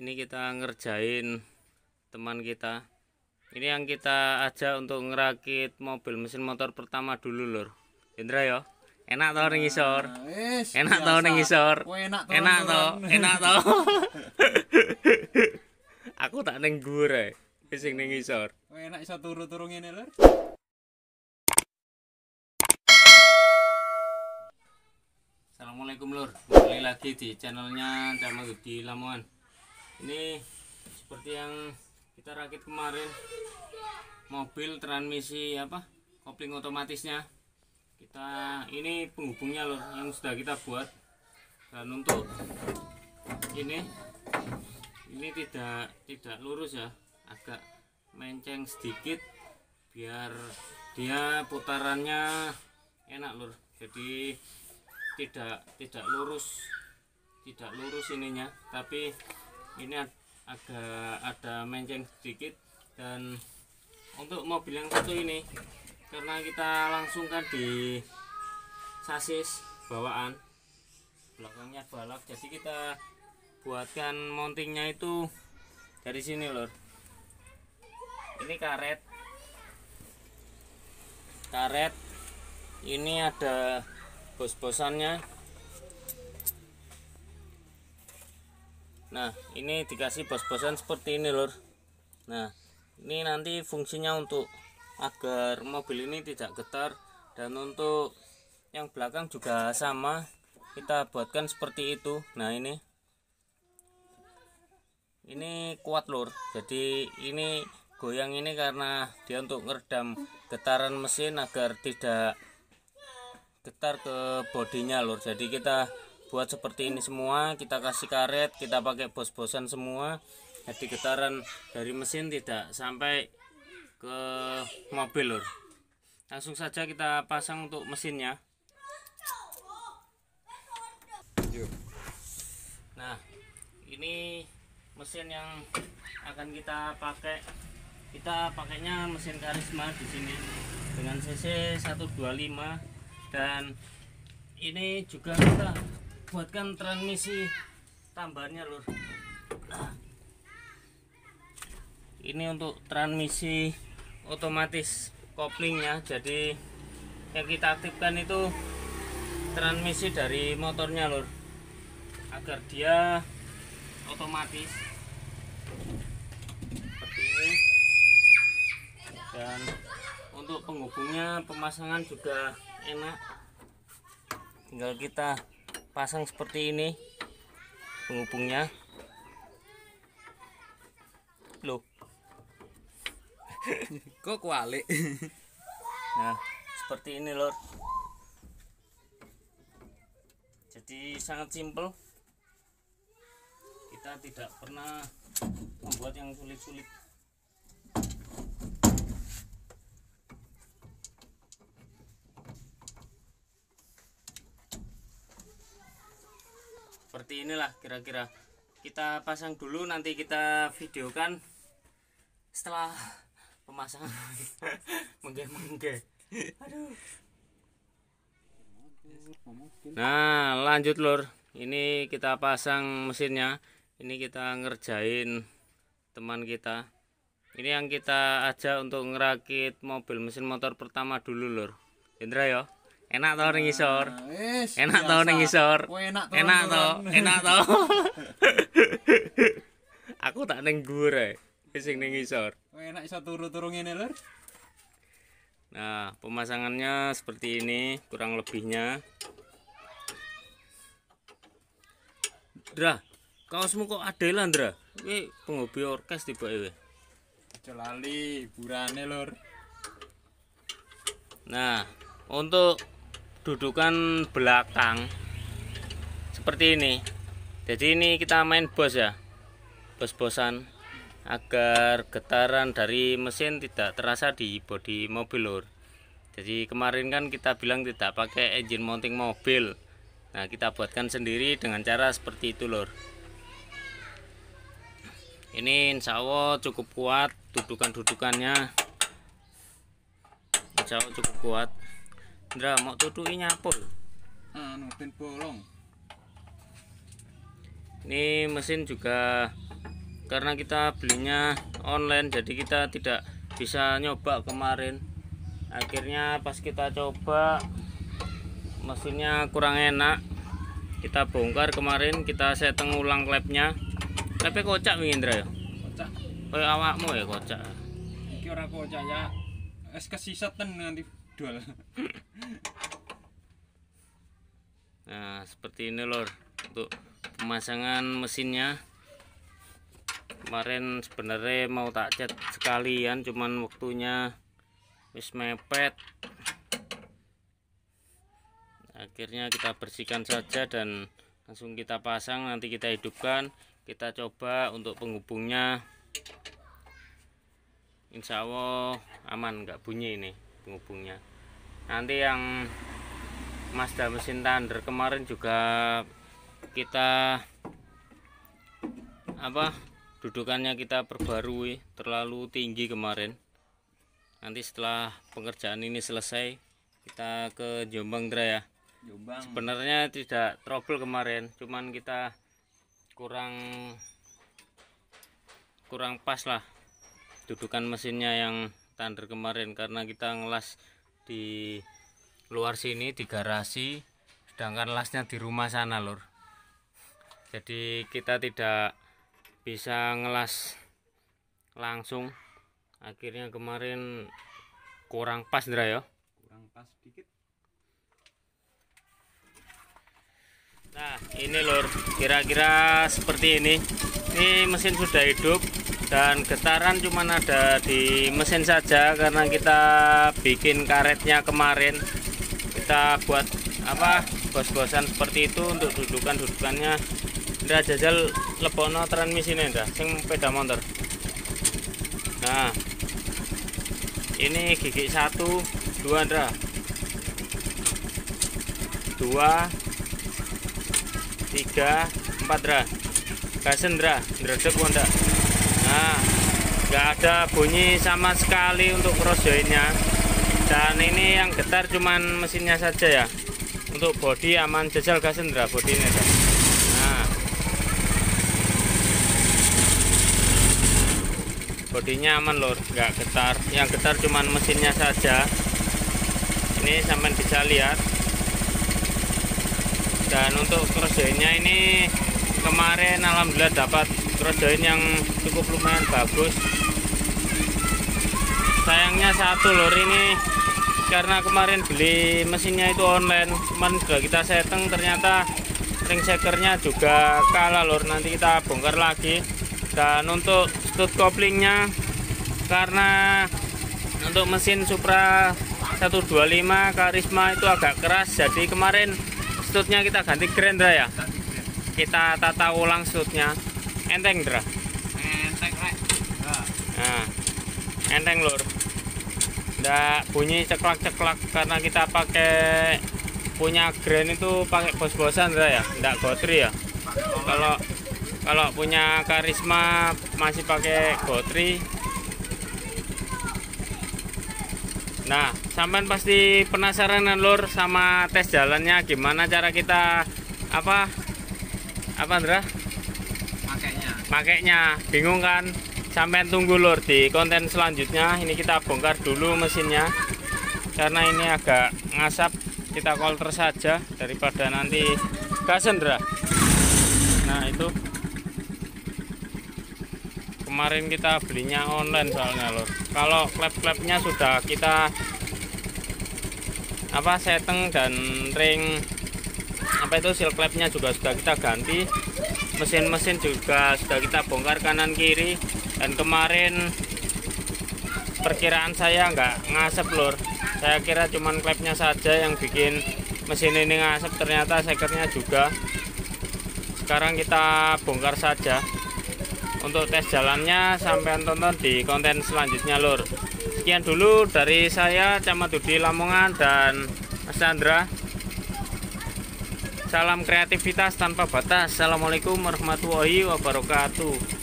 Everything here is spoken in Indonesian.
Ini kita ngerjain teman kita. Ini yang kita ajak untuk ngerakit mobil mesin motor pertama dulu lur. Indra ya. Enak tau ning isor. Enak tau ning isor. Enak tau. Aku tak ning dhuwur ae. Sing ning isor. Enak iso turu-turu ngene lur. Assalamualaikum lur. Kembali lagi di channelnya Cak Magudi Lamongan. Ini seperti yang kita rakit kemarin, mobil transmisi kopling otomatisnya. Ini penghubungnya lur yang sudah kita buat. Dan untuk ini tidak lurus ya, agak menceng sedikit biar dia putarannya enak lur. Jadi tidak lurus ininya, tapi ini agak ada menceng sedikit. Dan untuk mobil yang satu ini karena kita langsungkan di sasis bawaan, belakangnya balap, jadi kita buatkan mountingnya itu dari sini lor. Ini karet ini ada bos-bosannya. Nah, ini dikasih bos-bosan seperti ini lur. Nah, ini nanti fungsinya untuk agar mobil ini tidak getar, dan untuk yang belakang juga sama kita buatkan seperti itu. Nah, ini kuat lur. Jadi ini goyang ini karena dia untuk meredam getaran mesin agar tidak getar ke bodinya lur. Jadi kita buat seperti ini semua, kita kasih karet, kita pakai bos-bosan semua, jadi getaran dari mesin tidak sampai ke mobil lur. Langsung saja kita pasang untuk mesinnya. Nah, ini mesin yang akan kita pakai. Kita pakainya mesin Karisma di sini dengan cc 125, dan ini juga kita buatkan transmisi tambahannya lur. Nah, ini untuk transmisi otomatis koplingnya. Jadi yang kita aktifkan itu transmisi dari motornya lur, agar dia otomatis seperti ini. Dan untuk penghubungnya, pemasangan juga enak, tinggal kita pasang seperti ini penghubungnya loh. Kok kualik? Nah, seperti ini lor. Jadi sangat simpel, kita tidak pernah membuat yang sulit-sulit. Seperti inilah kira-kira. Kita pasang dulu, nanti kita videokan setelah pemasangan. Mengge. Aduh. Nah, lanjut lur. Ini kita pasang mesinnya. Ini kita ngerjain teman kita. Ini yang kita ajak untuk ngerakit mobil mesin motor pertama dulu lur. Indra ya. Enak tau ning isor. Enak tau ning isor. Enak tau. Aku tak ning dhuwur ae. Sing ning isor. Enak iso turu-turu ngene lur. Nah, pemasangannya seperti ini kurang lebihnya. Dra, kaosmu kok adela Ndra? Kuwi penghobi orkes tibake. Aja lali hiburane lur. Nah, untuk dudukan belakang seperti ini. Jadi ini kita main bos ya, bos-bosan, agar getaran dari mesin tidak terasa di bodi mobil lur. Jadi kemarin kan kita bilang tidak pakai engine mounting mobil. Nah, kita buatkan sendiri dengan cara seperti itu lur. Ini insya Allah cukup kuat dudukannya. Insya Allah cukup kuat. Ndra mau tutuki nyapul. Ben bolong. Ini mesin juga karena kita belinya online, jadi kita tidak bisa nyoba kemarin. Akhirnya pas kita coba mesinnya kurang enak, kita bongkar kemarin, kita setting ulang klepnya. Klepnya kocak wingi Indra ya. Kocak. Kayak awakmu ya kocak. Iki ora kocak ya. Es kesiseten nanti dol. Nah, seperti ini lor untuk pemasangan mesinnya. Kemarin sebenarnya mau tak cat sekalian, cuman waktunya wis mepet. Akhirnya kita bersihkan saja dan langsung kita pasang, nanti kita hidupkan. Kita coba untuk penghubungnya, insya Allah aman, nggak bunyi ini penghubungnya. Nanti yang Mazda mesin Thunder kemarin juga kita dudukannya kita perbarui, terlalu tinggi kemarin. Nanti setelah pengerjaan ini selesai kita ke Jombang Dra ya. Jombang. Sebenarnya tidak trouble kemarin, cuman kita kurang pas lah dudukan mesinnya yang Thunder kemarin, karena kita ngelas di luar sini di garasi, sedangkan lasnya di rumah sana lur. Jadi kita tidak bisa ngelas langsung, akhirnya kemarin kurang pas Dra ya. Kurang pas dikit. Nah ini lur, kira-kira seperti ini. Ini mesin sudah hidup dan getaran cuman ada di mesin saja, karena kita bikin karetnya kemarin. Kita buat bos-bosan seperti itu untuk dudukannya. Nda jajal lebono transmisine nda sing sepeda motor. Nah ini gigi 1 2 Ndra, 2 3 4 Ndra, gasen Ndra, ndredeg ndak. Nah nggak ada bunyi sama sekali untuk cross jointnya. Dan ini yang getar cuman mesinnya saja ya. Untuk bodi aman, jajal gasen Ndra bodinya Ndra. Nah bodinya aman lor, nggak getar. Yang getar cuman mesinnya saja. Ini sampai bisa lihat. Dan untuk cross jointnya ini kemarin alhamdulillah dapat cross joint yang cukup lumayan bagus. Sayangnya satu lor, ini karena kemarin beli mesinnya itu online, cuman sudah kita setting, ternyata ring shakernya juga kalah lor. Nanti kita bongkar lagi. Dan untuk stud koplingnya, karena untuk mesin Supra 125 Karisma itu agak keras, jadi kemarin studnya kita ganti grand Dra ya. Kita tata ulang studnya. Enteng Dra. Enteng rek. Nah enteng lur, nggak bunyi ceklak-ceklak, karena kita pakai punya grand itu pakai bos-bosan Dra ya, nggak gotri ya. Kalau punya Karisma masih pakai gotri. Nah sampean pasti penasaran kan lur sama tes jalannya, gimana cara kita apa Dra makainya, bingung kan? Sampai tunggu lur di konten selanjutnya. Ini kita bongkar dulu mesinnya karena ini agak ngasap, kita kolter saja daripada nanti gasen Dra. Nah itu kemarin kita belinya online soalnya lur. Kalau klep-klepnya sudah kita setting, dan ring seal klepnya juga sudah kita ganti. Mesin-mesin juga sudah kita bongkar kanan kiri. Dan kemarin perkiraan saya nggak ngasep lur, saya kira cuman klepnya saja yang bikin mesin ini ngasep, ternyata sekernya juga. Sekarang kita bongkar saja. Untuk tes jalannya sampai tonton di konten selanjutnya lur. Sekian dulu dari saya, Camat Dudi Lamongan dan Mas Chandra. Salam kreativitas tanpa batas. Assalamualaikum warahmatullahi wabarakatuh.